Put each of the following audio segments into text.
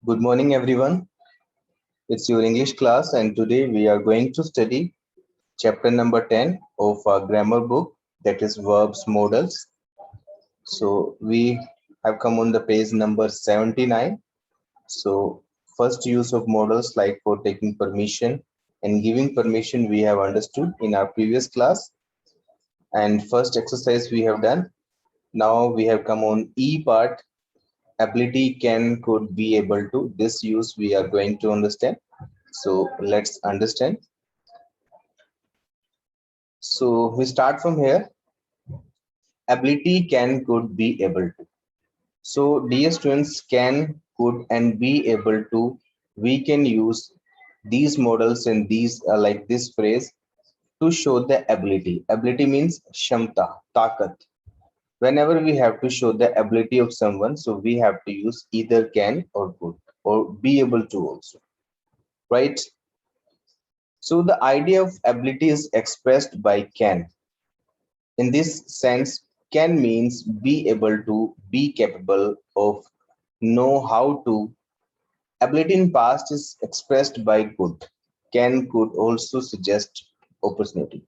Good morning, everyone. It's your English class, and today we are going to study chapter number 10 of our grammar book, that is Verbs Modals. So, we have come on the page number 79. So, first use of modals like for taking permission and giving permission, we have understood in our previous class. And first exercise we have done. Now we have come on E part, ability, can, could, be able to. This use we are going to understand. So let's understand. So we start from here. Ability, can, could, be able to. So dear students, can, could, and be able to. We can use these models and these like this phrase to show the ability. Ability means shamta, takat. Whenever we have to show the ability of someone, so we have to use either can or could or be able to also, right? So the idea of ability is expressed by can. In this sense, can means be able to, be capable of, know how to. Ability in past is expressed by could. Can, could also suggest opportunity.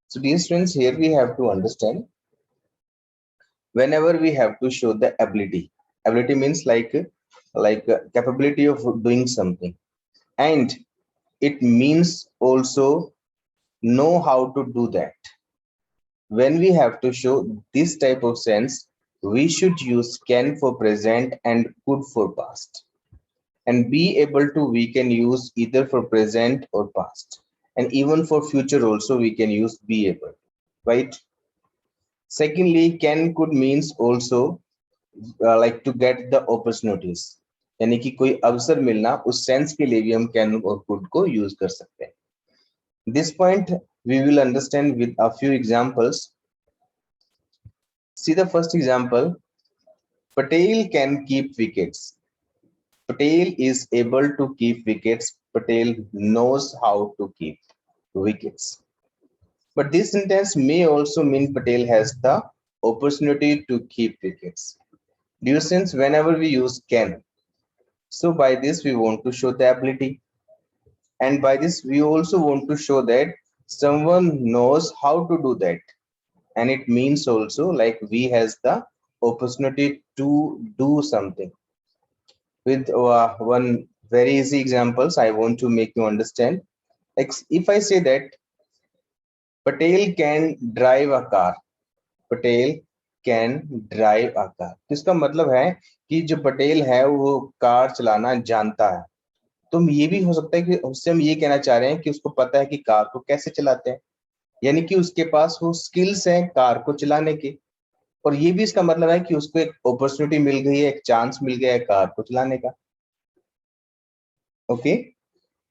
So dear students, here we have to understand whenever we have to show the ability. Ability means like capability of doing something, and it means also know how to do that. When we have to show this type of sense, we should use can for present and could for past. And be able to, we can use either for present or past. And even for future also, we can use be able, right? Secondly, can could means also like to get the opportunities. यानी कि कोई अवसर मिलना, उस sense के लिए भी हम can और could को यूज कर सकते हैं. This point we will understand with a few examples. See the first example. Patel can keep wickets. Patel is able to keep wickets. Patel knows how to keep wickets. But this sentence may also mean Patel has the opportunity to keep wickets. Due since whenever we use can, so by this we want to show the ability. And by this we also want to show that someone knows how to do that. And it means also like we has the opportunity to do something. With one very easy examples, I want to make you understand. Like if I say that Patel can drive a car, Patel can drive a car, तो इसका मतलब है कि जो पटेल है वो car चलाना जानता है. तो ये भी हो सकता है कि उससे हम ये कहना चाह रहे हैं कि उसको पता है कि कार को कैसे चलाते हैं, यानी कि उसके पास वो स्किल्स हैं कार को चलाने के. और ये भी इसका मतलब है कि उसको एक अपॉर्चुनिटी मिल गई है, एक चांस मिल गया है कार को चलाने का. ओके,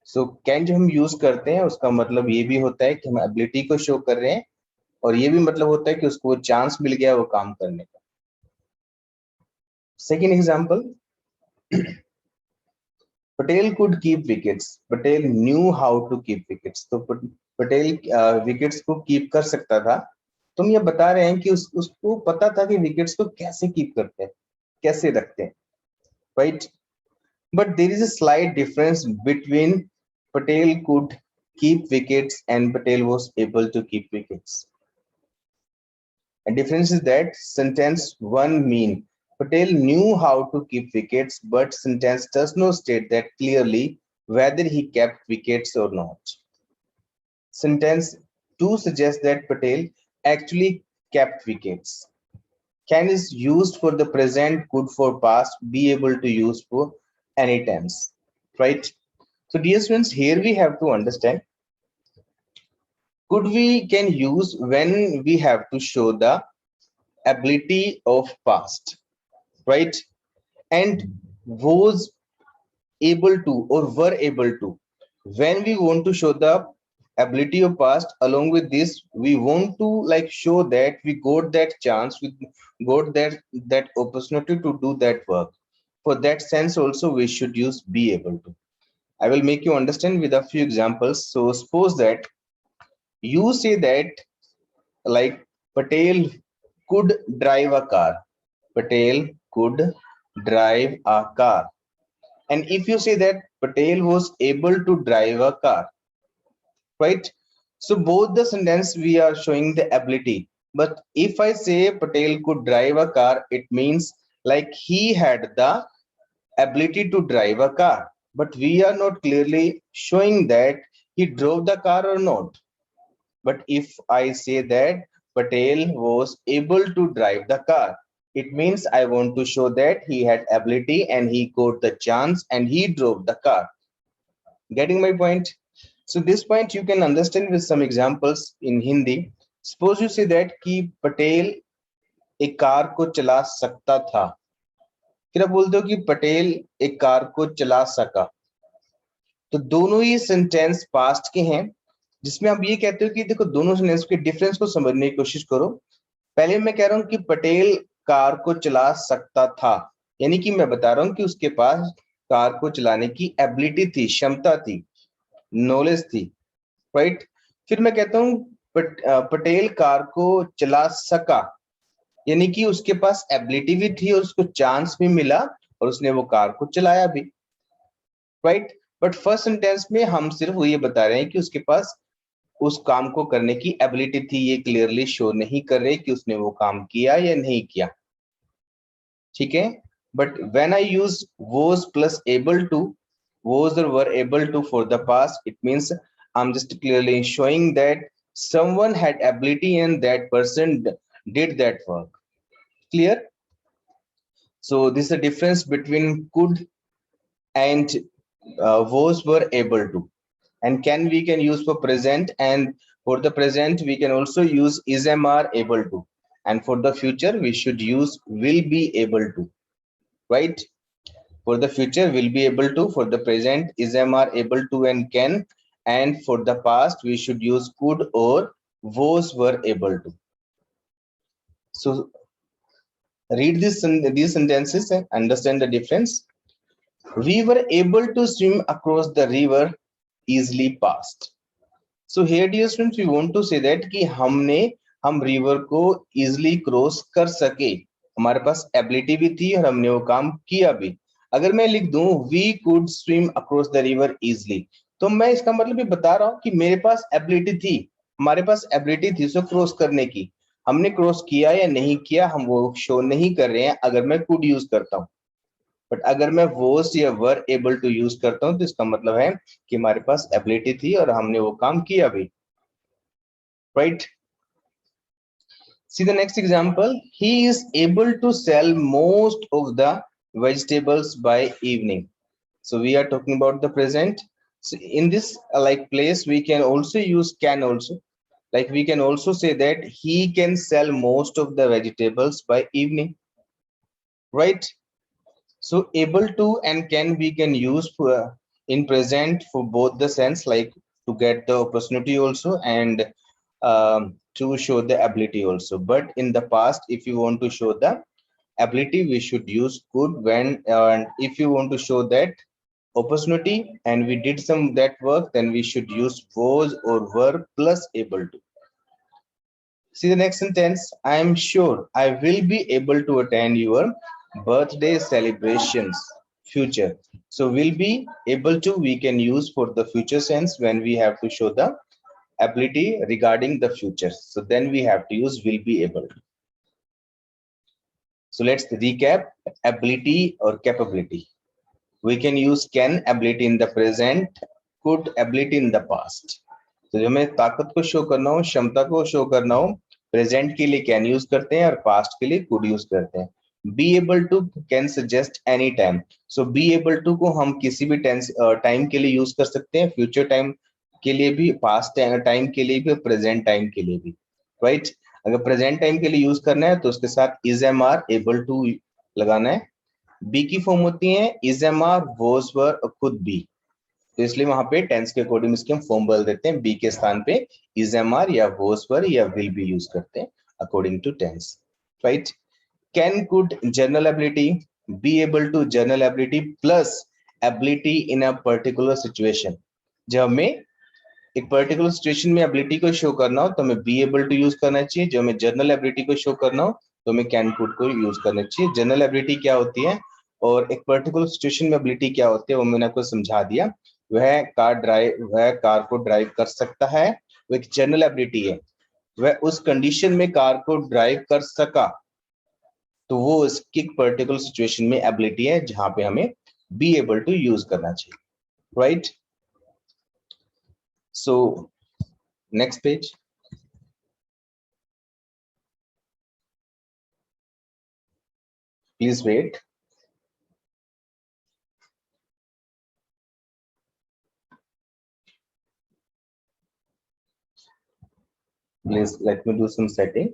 सो कैन जो हम यूज करते हैं उसका मतलब ये भी होता है कि हम एबिलिटी को शो कर रहे हैं, और ये भी मतलब होता है कि उसको वो चांस मिल गया वो काम करने का. Second example, Patel could keep wickets, Patel knew how to keep wickets. तो पटेल विकेट्स को कीप कर सकता था. तुम ये बता रहे हैं कि उसको पता था कि विकेट्स को कैसे कीप करते हैं, कैसे रखते हैं, right? But there is a slight difference between Patel could keep wickets and Patel was able to keep wickets. And difference is that sentence one mean Patel knew how to keep wickets, but sentence does not state that clearly whether he kept wickets or not. Sentence two suggests that Patel actually kept wickets. Can is used for the present, could for past, be able to use for any tense, right? So dear students, here we have to understand could we can use when we have to show the ability of past, right? And was able to or were able to when we want to show the ability of past. Along with this we want to like show that we got that chance, we got that opportunity to do that work. For that sense also we should use be able to. I will make you understand with a few examples. So suppose that you say that like Patel could drive a car. Patel could drive a car. And if you say that Patel was able to drive a car, right? So both the sentence we are showing the ability. But if I say Patel could drive a car, it means like he had the ability to drive a car. But we are not clearly showing that he drove the car or not. But if I say that Patel was able to drive the car, it means I want to show that he had ability and he got the chance and he drove the car. Getting my point? So this point you can understand with some examples in Hindi. Suppose you say that कि पटेल एक car को चला सकता था, फिर आप बोलते हो कि पटेल एक कार को चला सका, तो दोनों ही सेंटेंस पास्ट के हैं, जिसमें आप ये कहते हो कि देखो दोनों सेंटेंस के डिफरेंस को समझने की कोशिश करो। पहले मैं कह रहा हूं कि पटेल कार को चला सकता था, यानी कि मैं बता रहा हूं कि उसके पास कार को चलाने की एबिलिटी थी, क्षमता थी, नॉलेज थी, राइट। फिर मैं कहता हूं पटेल कार को चला सका, यानी कि उसके पास एबिलिटी भी थी और उसको चांस भी मिला और उसने वो कार को चलाया भी, राइट। बट फर्स्ट सेंटेंस में हम सिर्फ वो ये बता रहे हैं कि उसके पास उस काम को करने की एबिलिटी थी, ये क्लियरली शो नहीं कर रहे कि उसने वो काम किया या नहीं किया, ठीक है। But when I use was plus able to, was or were able to for the past, it means I'm just clearly showing that someone had ability and that person did that work. Clear? So this is a difference between could and was, were able to. And can we can use for present, and for the present we can also use is, am, are able to, and for the future we should use will be able to, right? For the future will be able to, for the present is, am, are able to and can, and for the past we should use could or was, were able to. So read these sentences and understand the difference. We were able to swim across the river easily past. So here dear students, we want to say that कि हम river को easily cross कर सके, हमारे पास ability भी थी और हमने वो काम किया भी। अगर मैं लिख दूं we could swim across the river easily, तो मैं इसका मतलब ये बता रहा हूं कि मेरे पास एबिलिटी थी, हमारे पास एबिलिटी थी उसको क्रॉस करने की। हमने क्रॉस किया या नहीं किया हम वो शो नहीं कर रहे हैं अगर मैं could यूज करता हूं। बट अगर मैं was या were able to यूज करता हूं तो इसका मतलब है कि हमारे पास एबिलिटी थी और हमने वो काम किया भी, right. See the next example. He is able to sell most of the vegetables by evening. So we are talking about the present. So in this like place we can also use can also, like we can also say that he can sell most of the vegetables by evening, right? So able to and can we can use for in present for both the sense, like to get the opportunity also and to show the ability also. But in the past if you want to show the ability we should use could, when and if you want to show that opportunity and we did some that work, then we should use was or were plus able to. See the next sentence. I am sure I will be able to attend your birthday celebrations. Future. So will be able to we can use for the future sense when we have to show the ability regarding the future. So then we have to use will be able to. So let's recap ability or capability. We can use can ability in the present, could ability in the past. तो जो मैं ताकत को show करना हो, क्षमता को show करना हो, प्रेजेंट के लिए कैन यूज करते हैं और पास्ट के लिए कुड यूज करते हैं। Be able to can suggest any time. So be able to को हम किसी भी टाइम के लिए यूज कर सकते हैं, फ्यूचर टाइम के लिए भी, पास्ट टाइम के लिए भी, प्रेजेंट टाइम के लिए भी, राइट। अगर प्रेजेंट टाइम के लिए यूज करना है तो उसके साथ is, am, are, able to लगाना है। बी की फॉर्म होती है is, am, are, was, were और खुद बी, तो इसलिए वहां पे टेंस के अकॉर्डिंग इसके हम फॉर्म बदल देते हैं। बी के स्थान पे इज, एम, आर या वॉज, वर या विल बी यूज करते हैं according to tense, right. Can, could general ability, be able to general ability plus ability in a particular situation. जब हमें एक पर्टिकुलर सिचुएशन में एबिलिटी को शो करना हो तो हमें बी एबल टू यूज करना चाहिए, जो हमें जनरल एबिलिटी को शो करना हो तो हमें कैन, कुड को यूज करना चाहिए। जनरल एबिलिटी क्या होती है? और एक पर्टिकुलर सिचुएशन में एबिलिटी क्या होती है वो मैंने आपको समझा दिया। वह कार को ड्राइव कर सकता है, वो एक जनरल एबिलिटी है। वह उस कंडीशन में कार को ड्राइव कर सका तो वो इसकी पर्टिकुलर सिचुएशन में एबिलिटी है जहां पे हमें बी एबल टू यूज करना चाहिए, right. So next page. Please wait. Please let me do some setting.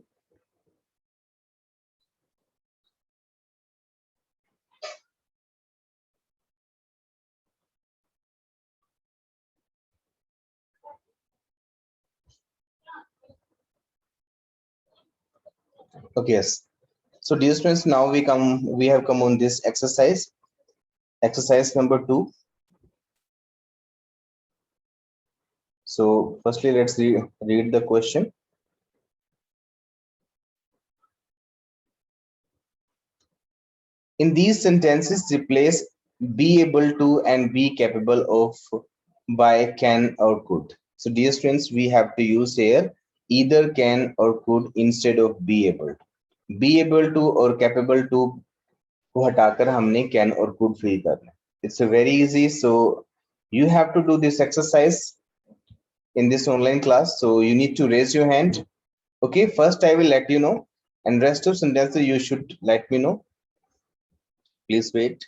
Okay, yes. So dear students, now we have come on this exercise number 2. So firstly, let's read the question. In these sentences, replace be able to and be capable of by can or could. So dear students, we have to use here either can or could instead of be able. Be able to or capable to को हटाकर हमने can और could fill करना. It's a very easy. So you have to do this exercise in this online class. So you need to raise your hand. Okay, first I will let you know, and rest of sentences you should let me know. Please wait.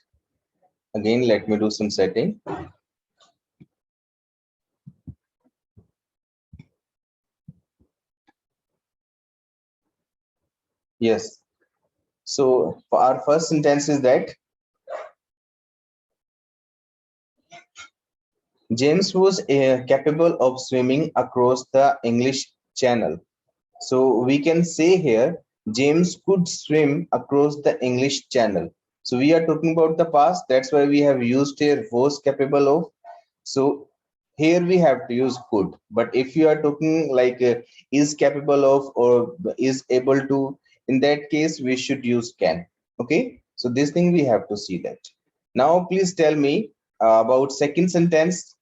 Again, let me do some setting. Yes. So for our first sentence is that James was capable of swimming across the English Channel. So we can say here James could swim across the English Channel. So we are talking about the past. That's why we have used here was capable of. So here we have to use could. But if you are talking like is capable of or is able to, in that case we should use can. Okay. So this thing we have to see that. Now please tell me about second sentence.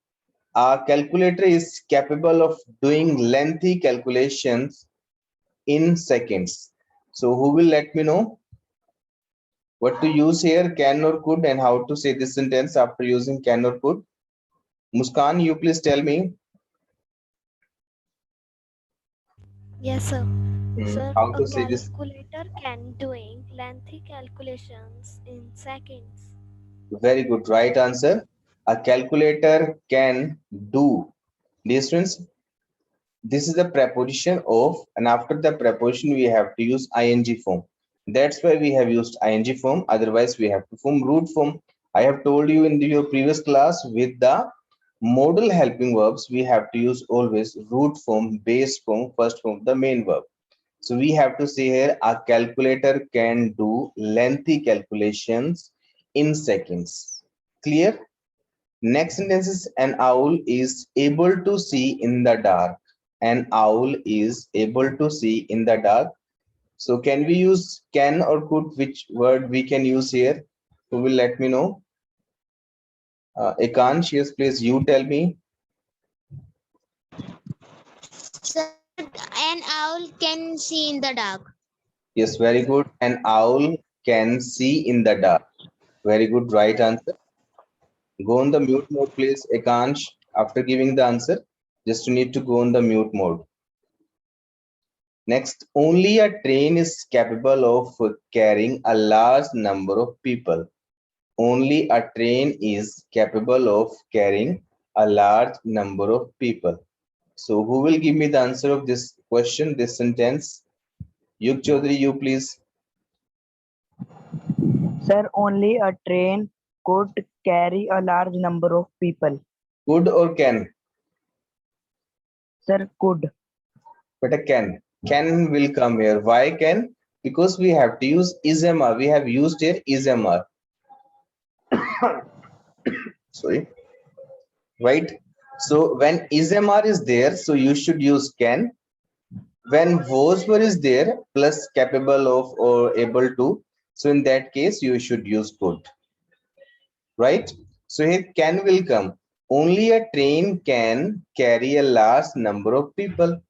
A calculator is capable of doing lengthy calculations in seconds. So who will let me know what to use here, can or could, and how to say this sentence after using can or could? Muskan, you please tell me. Yes, sir. Sir, How a to say this? calculator can doing lengthy calculations in seconds. Very good, right answer. A calculator can do. Dear students, this is the preposition of, and after the preposition we have to use ing form. That's why we have used ing form. Otherwise we have to form root form. I have told you in your previous class, with the modal helping verbs we have to use always root form, base form, first form, the main verb. So we have to say here a calculator can do lengthy calculations in seconds. Clear? Next sentence is an owl is able to see in the dark. An owl is able to see in the dark. So can we use can or could? Which word we can use here? Who will let me know? Ekansh, yes, please you tell me. Sir, an owl can see in the dark. Yes, very good. An owl can see in the dark. Very good, right answer. Go on the mute mode, please, Ekansh. After giving the answer, just you need to go on the mute mode. Next, only a train is capable of carrying a large number of people. Only a train is capable of carrying a large number of people. So who will give me the answer of this question, this sentence? Yug Chaudhary, you please. Sir, only a train could carry a large number of people. Could or can? Sir, could. But a can. Can will come here. Why can? Because we have to use ismr. We have used here ismr. Sorry. Right? So when ismr is there, so you should use can. When was were is there plus capable of or able to, so in that case you should use could. right? So here can will come. Only a train can carry a large number of people.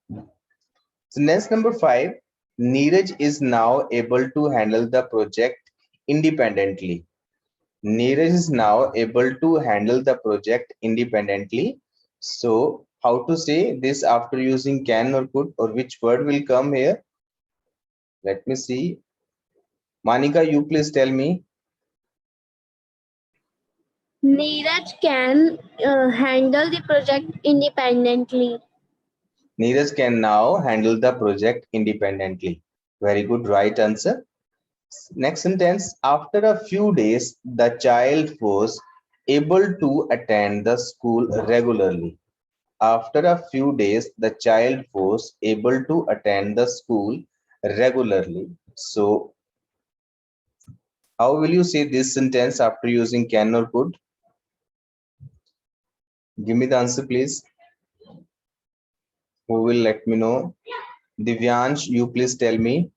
So next number 5, Neeraj is now able to handle the project independently. Neeraj is now able to handle the project independently. So how to say this after using can or could, or which word will come here? Let me see. Manika, you please tell me. Neeraj can handle the project independently. Neeraj can now handle the project independently. Very good, right answer. Next sentence, after a few days, the child was able to attend the school regularly. After a few days, the child was able to attend the school regularly. So, how will you say this sentence after using can or could? Give me the answer, please. Who will let me know? Divyansh, you please tell me.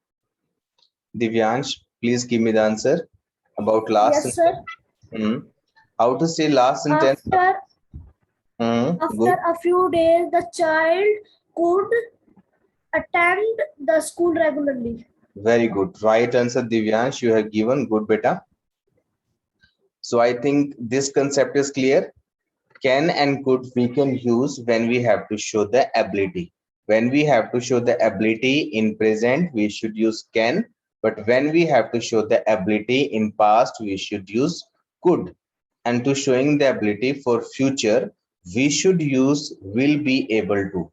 Divyansh, please give me the answer about last Yes, sir. sentence. Hmm. How to say last sentence? After Good. a few days, the child could attend the school regularly. Very good. Right answer, Divyansh. You have given good beta. So I think this concept is clear. Can and could we can use when we have to show the ability. When we have to show the ability in present, we should use can. But when we have to show the ability in past, we should use could. And to showing the ability for future, we should use will be able to.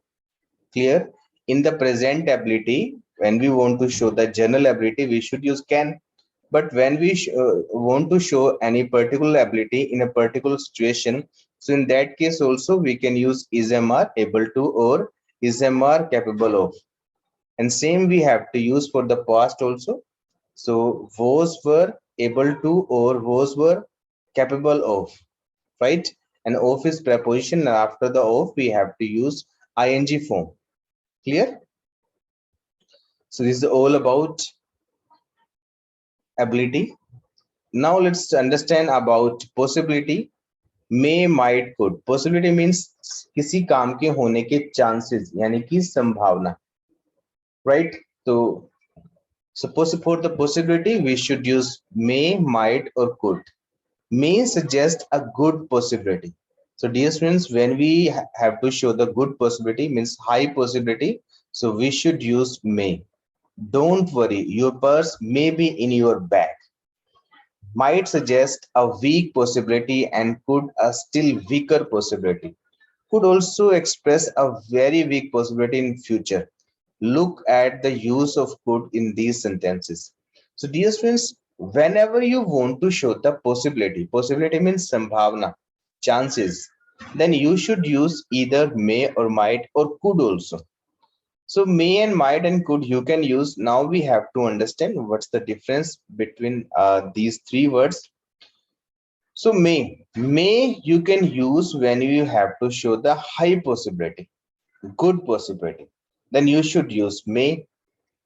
Clear? In the present ability, when we want to show the general ability, we should use can. But when we want to show any particular ability in a particular situation, so in that case also we can use is/am able to or is/am capable of. And same we have to use for the past also. So was were able to or was were capable of, right? And of is preposition, and after the of we have to use ing form. Clear? So this is all about ability. Now let's understand about possibility. May, might, could. Possibility means किसी काम के होने के chances, यानी कि संभावना, right? So suppose for the possibility we should use may, might or could. May suggest a good possibility. So dear students, when we have to show the good possibility means high possibility, so we should use may. Don't worry, your purse may be in your bag. Might suggest a weak possibility and could a still weaker possibility. Could also express a very weak possibility in future. Look at the use of could in these sentences. So dear students, whenever you want to show the possibility means sambhavna, chances, then you should use either may or might or could also. So may and might and could you can use. Now we have to understand what's the difference between these three words. So may you can use when you have to show the high possibility, good possibility. Then you should use may.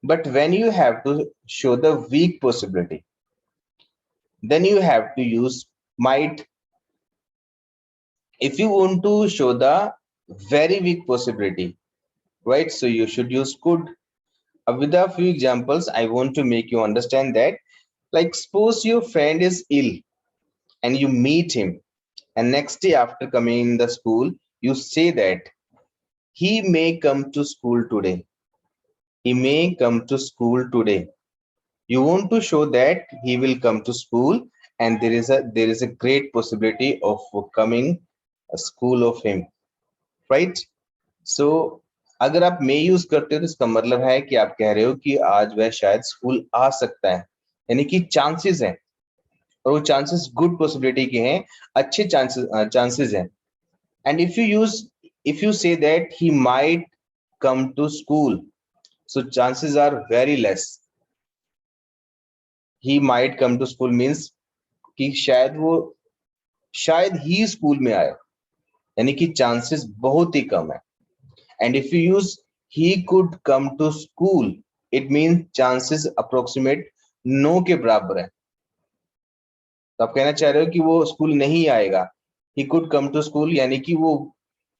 But when you have to show the weak possibility, then you have to use might. If you want to show the very weak possibility, right? So you should use could. With a few examples, I want to make you understand that. Like suppose your friend is ill and you meet him, and next day after coming in the school, you say that he may come to school today. He may come to school today. You want to show that he will come to school, and there is a great possibility of coming a school of him, right? So अगर आप may use करते हो तो इसका मतलब है कि आप कह रहे हो कि आज वह शायद स्कूल आ सकता है, यानी कि चांसेस हैं, और वो चांसेस गुड पॉसिबिलिटी के हैं, अच्छे चांसेस हैं. And if you say that he might come to school, so chances are very less. He might come to school means कि शायद ही स्कूल में आए, यानी कि चांसेस बहुत ही कम है. And if you use he could come to school, it means chances approximate no के बराबर है. तो आप कहना चाह रहे हो कि वो स्कूल नहीं आएगा, he could come to school, यानी कि वो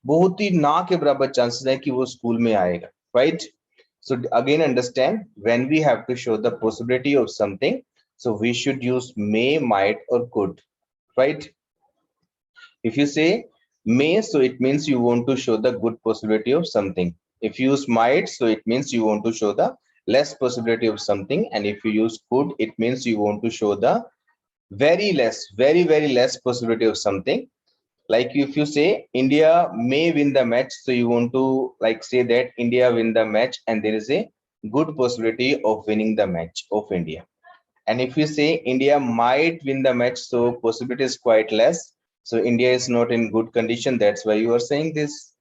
बहुत ही ना के बराबर चांसेस है कि वो स्कूल में आएगा, right? So again understand, when we have to show the possibility of something, so we should use may, might or could, right? If you say may, so it means you want to show the good possibility of something. If you use might, so it means you want to show the less possibility of something. And if you use could, it means you want to show the very less, very less possibility of something. Like if you say India may win the match, so you want to like say that India win the match and there is a good possibility of winning the match of India. And if you say India might win the match, so possibility is quite less, so India is not in good condition, that's why you are saying this.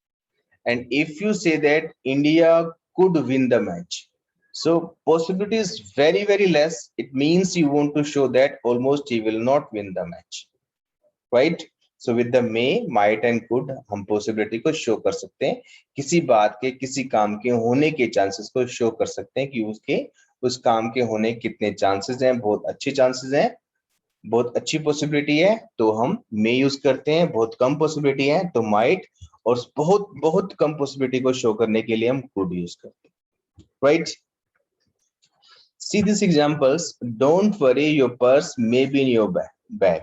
And if you say that India could win the match, so possibility is very less, it means you want to show that almost he will not win the match, right? So with the may, might and could हम possibility को show कर सकते हैं, किसी बात के, किसी काम के होने के chances को show कर सकते हैं कि उसके उस काम के होने कितने chances हैं, बहुत अच्छे chances हैं, बहुत अच्छी possibility है तो हम may use करते हैं, बहुत कम possibility है तो might, और बहुत कम possibility को show करने के लिए हम could use करते हैं, right? See these examples. Don't worry, your purse may be in your bag.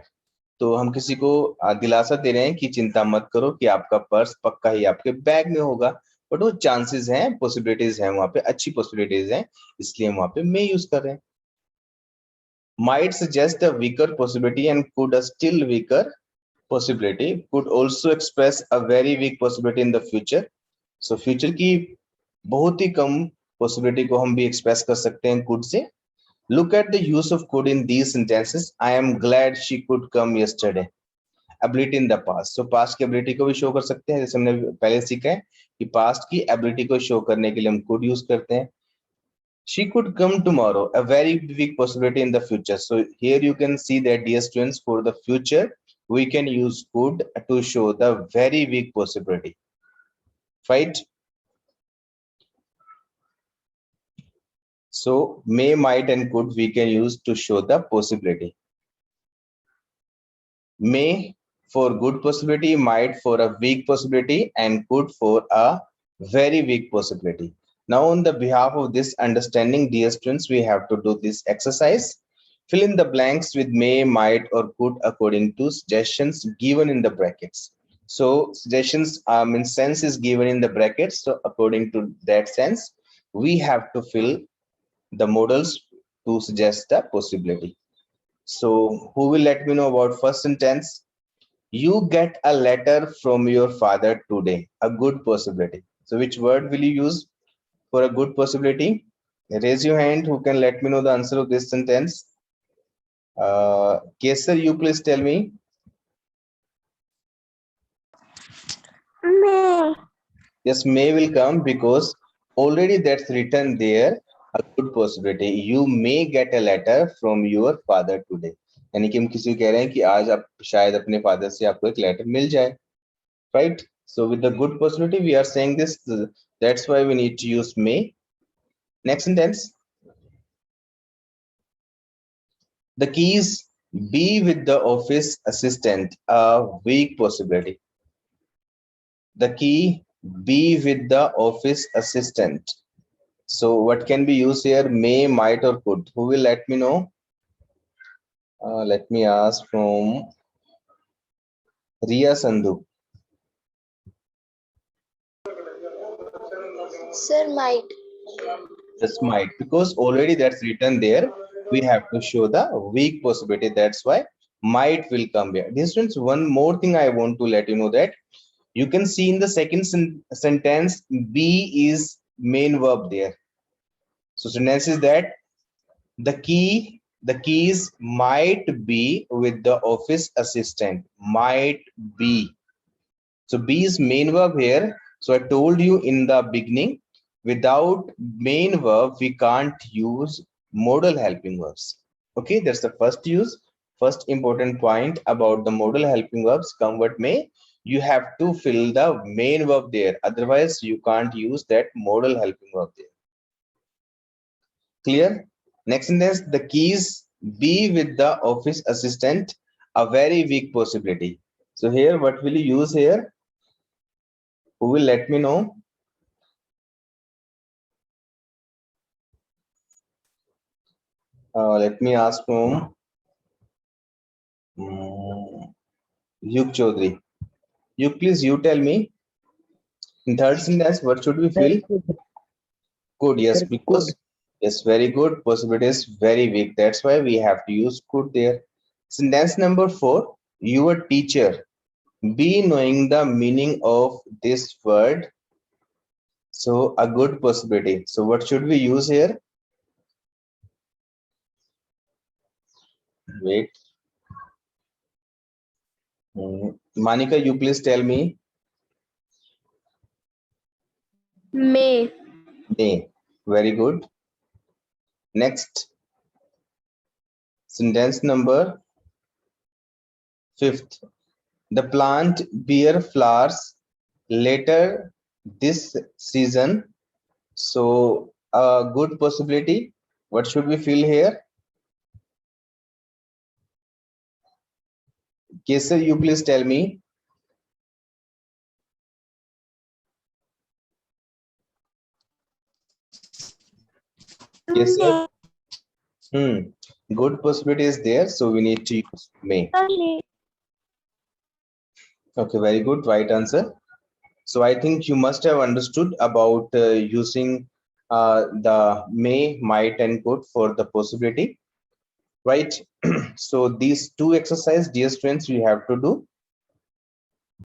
तो हम किसी को दिलासा दे रहे हैं कि चिंता मत करो कि आपका पर्स पक्का ही आपके बैग में होगा, बट वो चांसेस हैं, पॉसिबिलिटीज हैं, वहां पे अच्छी पॉसिबिलिटीज हैं, इसलिए हम वहां पे मे यूज कर रहे हैं. Might suggest a weaker possibility and could a still weaker possibility. Could also express a very weak possibility in the future. So future की बहुत ही कम possibility को हम भी express कर सकते हैं could से. Look at the use of could in these sentences. I am glad she could come yesterday. Ability in the past. So past की ability को भी show कर सकते हैं, जैसे हमने पहले सीखा है कि past की ability को show करने के लिए हम could use करते हैं. She could come tomorrow. A very big possibility in the future. So here you can see that, dear students, for the future we can use could to show the very big possibility. Right? So may, might and could we can use to show the possibility. May for good possibility, might for a weak possibility, and could for a very weak possibility. Now on the behalf of this understanding, dear students, we have to do this exercise. Fill in the blanks with may, might or could according to suggestions given in the brackets. So suggestions means sense is given in the brackets, so according to that sense we have to fill the modals to suggest the possibility. So who will let me know about first sentence? You get a letter from your father today. A good possibility. So which word will you use for a good possibility? Raise your hand who can let me know the answer of this sentence. Kesar, you please tell me. May. Yes, may will come because already that's written there. A good possibility. You may get a letter from your father today. यानी कि हम किसी को कह रहे हैं कि आज आप शायद अपने फादर से आपको एक लेटर मिल जाए, right? So with the good possibility we are saying this, that's why we need to use may. Next sentence. The keys be with the office assistant, a weak possibility. The key be with the office assistant. So what can be used here? May, might or could? Who will let me know? Let me ask from Riya Sandhu. Sir, might. Just might, because already that's written there. We have to show the weak possibility. That's why might will come here. Dear students, one more thing I want to let you know that you can see in the second sentence, be is main verb there. So sentence is that the keys might be with the office assistant. Might be. So be is main verb here. So I told you in the beginning, without main verb we can't use modal helping verbs. Okay, that's the first use. First important point about the modal helping verbs, come what may, you have to fill the main verb there, otherwise you can't use that modal helping verb there. Clear? Next sentence, the keys be with the office assistant, A very weak possibility. So here, what will you use here? Who will let me know? Let me ask whom. Yug Chaudhary. You please, you tell me. In third sentence, what should we feel? Good, yes, Sir, because yes, very good. Possibility is very weak. That's why we have to use could there. Sentence number 4. Your teacher be knowing the meaning of this word. So a good possibility. So what should we use here? Wait. Manika, you please tell me. May. May. Very good. Next. Sentence number 5th. The plant bear flowers later this season. So a good possibility. What should we feel here? Kesar, you please tell me. Kesar. Good possibility is there, so we need to use may. Okay, very good, right answer. So I think you must have understood about using the may, might, and could for the possibility, right? So these two exercises, dear students, you have to do.